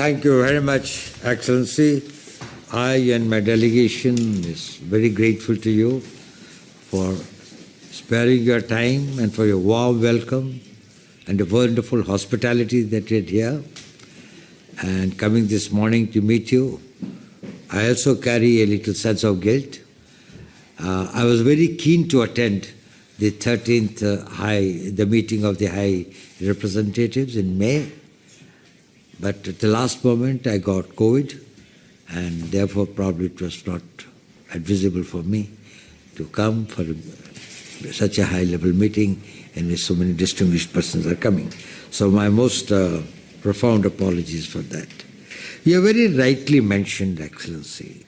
Thank you very much, Excellency. I and my delegation is very grateful to you for sparing your time and for your warm welcome and the wonderful hospitality that you had here and coming this morning to meet you. I also carry a little sense of guilt. I was very keen to attend the 13th the meeting of the High Representatives in May, but at the last moment I got COVID, and therefore probably it was not advisable for me to come for such a high-level meeting in which so many distinguished persons are coming. So my most profound apologies for that. You have very rightly mentioned, Excellency,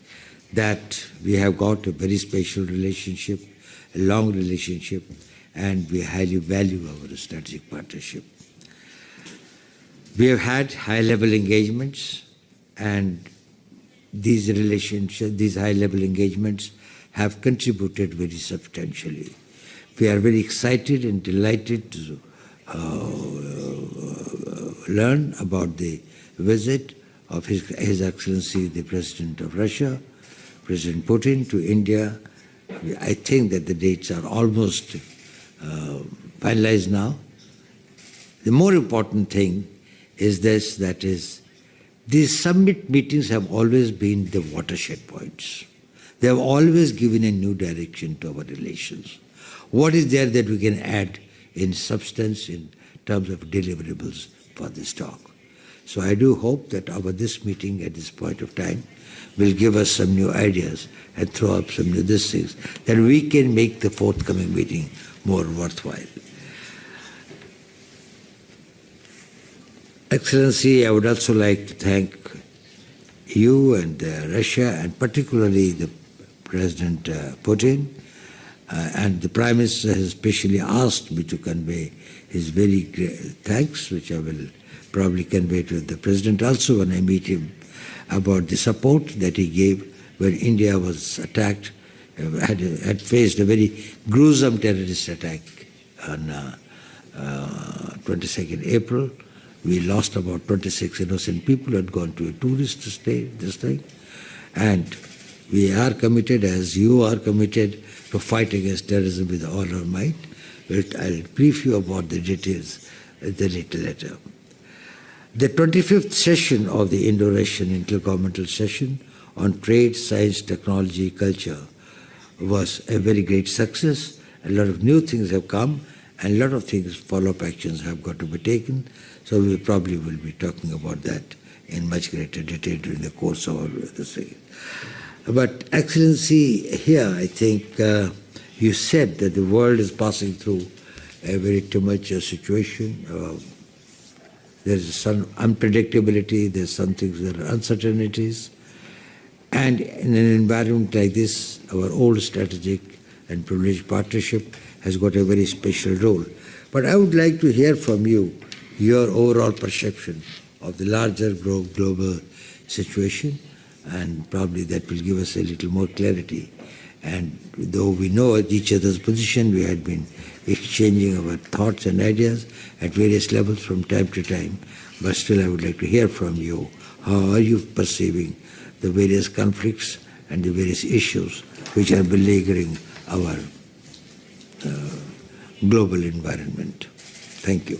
that we have got a very special relationship, a long relationship, and we highly value our strategic partnership. We have had high-level engagements, and these relationships, these high-level engagements have contributed very substantially. We are very excited and delighted to learn about the visit of His Excellency the President of Russia, President Putin, to India. I think that the dates are almost finalized now. The more important thing is this, that is, these summit meetings have always been the watershed points. They have always given a new direction to our relations. What is there that we can add in substance in terms of deliverables for this talk? So I do hope that this meeting at this point of time will give us some new ideas and throw up some new things that we can make the forthcoming meeting more worthwhile. Excellency, I would also like to thank you and Russia, and particularly the President Putin, and the Prime Minister has especially asked me to convey his very great thanks, which I will probably convey to the President also when I meet him, about the support that he gave when India was attacked, had faced a very gruesome terrorist attack on 22nd April. We lost about 26 innocent people who had gone to a tourist stay, this thing. And we are committed, as you are committed, to fight against terrorism with all our might. I'll brief you about the details in the little letter. The 25th session of the Indo-Russian Intergovernmental Session on Trade, Science, Technology, Culture was a very great success. A lot of new things have come, and a lot of things, follow-up actions have got to be taken. So we probably will be talking about that in much greater detail during the course of this thing. But Excellency, here I think you said that the world is passing through a very tumultuous situation. There's some unpredictability, there's some things that are uncertainties. And in an environment like this, our old strategic and privileged partnership has got a very special role. But I would like to hear from you your overall perception of the larger global situation, and probably that will give us a little more clarity. And though we know each other's position, we had been exchanging our thoughts and ideas at various levels from time to time, but still I would like to hear from you. How are you perceiving the various conflicts and the various issues which are beleaguering our global environment? Thank you.